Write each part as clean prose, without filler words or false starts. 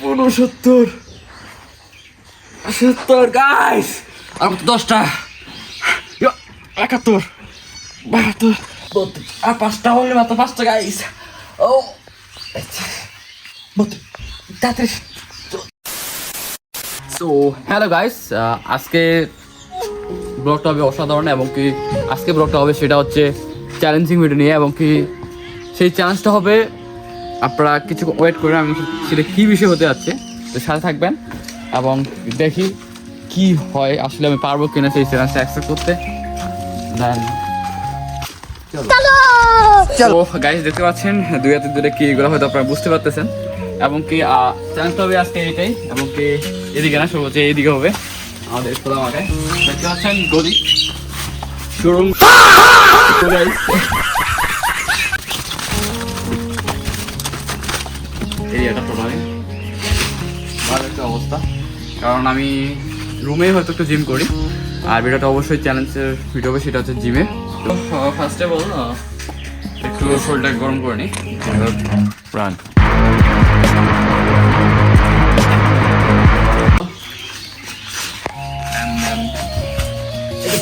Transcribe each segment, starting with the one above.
ঊনসত্তর 70 গাইস, আর 10টা 71 72 32 আর 5টা হলে মাত্র 5টা গাইস। ও 33। সো হ্যালো গাইস, আজকে ব্লগটা হবে অসাধারণ এবং কি আজকে ব্লগটা হবে সেটা হচ্ছে চ্যালেঞ্জিং ভিডিও নিয়ে, এবং কি সেই চ্যালেঞ্জটা হবে আপনারা কিছু ওয়েট করে আমি সেটা কী বিষয় হতে যাচ্ছে, তো সাথে থাকবেন এবং দেখি কি হয়, আসলে আমি পারবো কিনা সেই চ্যালেঞ্জটা অ্যাকসেপ্ট করতে। দেন চলো গাইস, দেখতে পাচ্ছেন দুই হাতে দূরে কি এগুলো হয়তো আপনারা বুঝতে পারতেছেন, এবং কি চ্যালেঞ্জটা হবে আজকে এটাই, এবং কি এদিকে না শুরু হচ্ছে এইদিকে হবে আমাদের খোলা মাঠে। দেখতে পাচ্ছেন গদি শোরুম এরিয়াটা টোটালি ভালো একটা অবস্থা, কারণ আমি রুমে হয়তো একটু জিম করি, আর ভিডিওটা অবশ্যই চ্যালেঞ্জের ভিডিও হবে, সেটা হচ্ছে জিমে। তো ফার্স্টে বল একটু শরীরটা গরম করে নিই। রান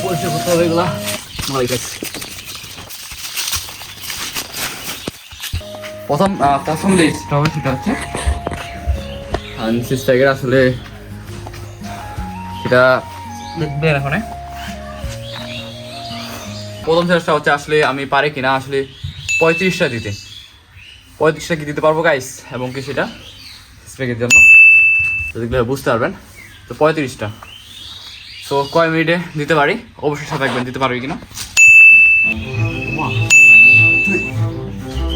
পরিষ্কার করতে হবে এগুলা। প্রথম লিস্টটা হবে সেটা হচ্ছে সিক্স প্যাকের, আসলে সেটা দেখবেন এখন। প্রথম চেষ্টা হচ্ছে আসলে আমি পারি কিনা আসলে 35টা দিতে, 35টা কি দিতে পারবো গাইস, এবং কি সেটা স্প্যাকের জন্য তো দেখলে বুঝতে পারবেন। তো 35টা, সো কয় মিনিটে দিতে পারি অবশ্যই সাথে থাকবেন, দিতে পারবি কিনা। 1 2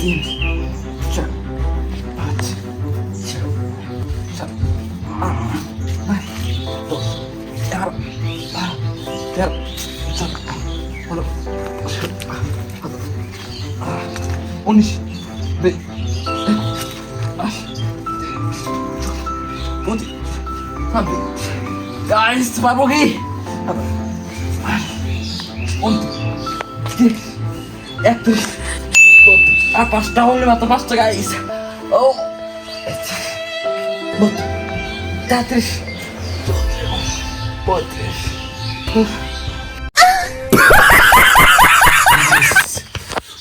3 4 5 6 7 8 9 10 11 12 13 14 15 গাইস পারবো কি? 31 আর 5টা হলে মাত্র 5টা গাইস। ও 33 35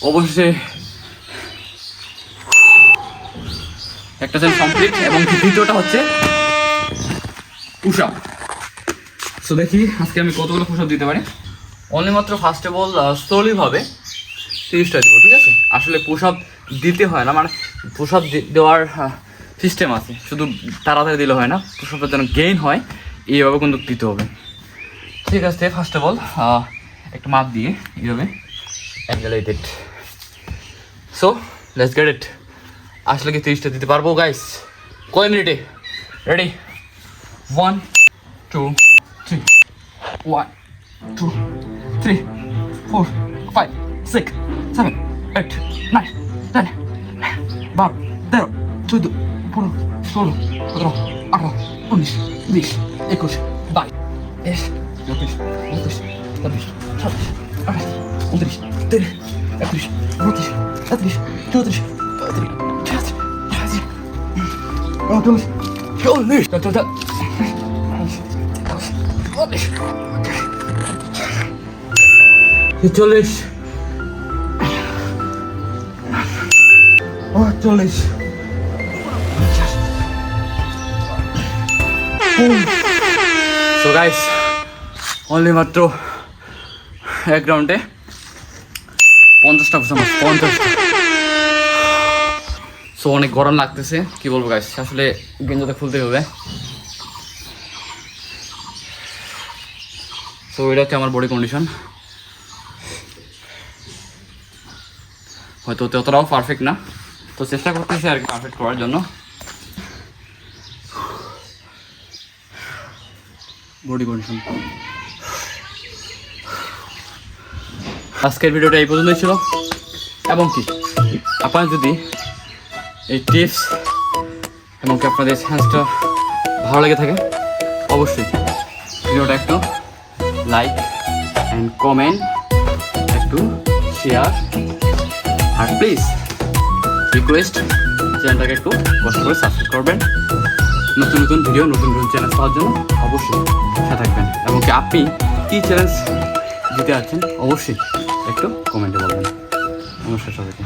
অবশ্যই একটা সেল কমপ্লিট, এবং দ্বিতীয়টা হচ্ছে পুশ আপ। সো দেখি আজকে আমি কতগুলো পুশ আপ দিতে পারি। অনলি মাত্র ফার্স্ট অফ অল স্লোলি ভাবে 30টা দেবো, ঠিক আছে? আসলে পুশ আপ দিতে হয় না, মানে পুশ আপ দেওয়ার সিস্টেম আছে, শুধু তাড়াতাড়ি দিলে হয় না, পুশ আপের যেন গেইন হয় এইভাবে কিন্তু দিতে হবে, ঠিক আছে? ফার্স্ট অফ অল একটু মাপ দিয়ে এইভাবে angulated. So let's get it. আসলে কি 30টা দিতে পারবো গাইস? কয় মিনিটে? রেডি? 1 2 3 1 2 3 4 5 6 7 8 9 10 12 13 14 15 16 17 18 19 20 21 22 23 24 25 26 28 29 30 31 32 33 34 সো গাইস, অনলি মাত্র এক রাউন্ডে 50টা ঘুষা, 50টা। সো অনেক গরম লাগতেছে, কি বলবো গাইস, আসলে গেঞ্জাটা খুলতে হবে। সো এটা হচ্ছে আমার বডি কন্ডিশন, হয়তো ততটাও পারফেক্ট না, তো চেষ্টা করতেছি আর কি পারফেক্ট করার জন্য। Body condition. আজকের ভিডিওটা এই পর্যন্তই ছিল, এবং কি আপনারা যদি এই টিপস এবং কি আপনাদের চ্যালেঞ্জটা ভালো লেগে থাকে অবশ্যই ভিডিওটা একটু লাইক অ্যান্ড কমেন্ট, একটু শেয়ার, আর প্লিজ রিকোয়েস্ট চ্যানেলটাকে একটু কষ্ট করে সাবস্ক্রাইব করবেন। নতুন নতুন ভিডিও, নতুন নতুন চ্যালেঞ্জ পাওয়ার জন্য অবশ্যই সাথে থাকবেন। এবং কি আপনি কী চ্যালেঞ্জ দিতে যাচ্ছেন অবশ্যই একটু কমেন্টে বলবেন। নমস্কার সবাইকে।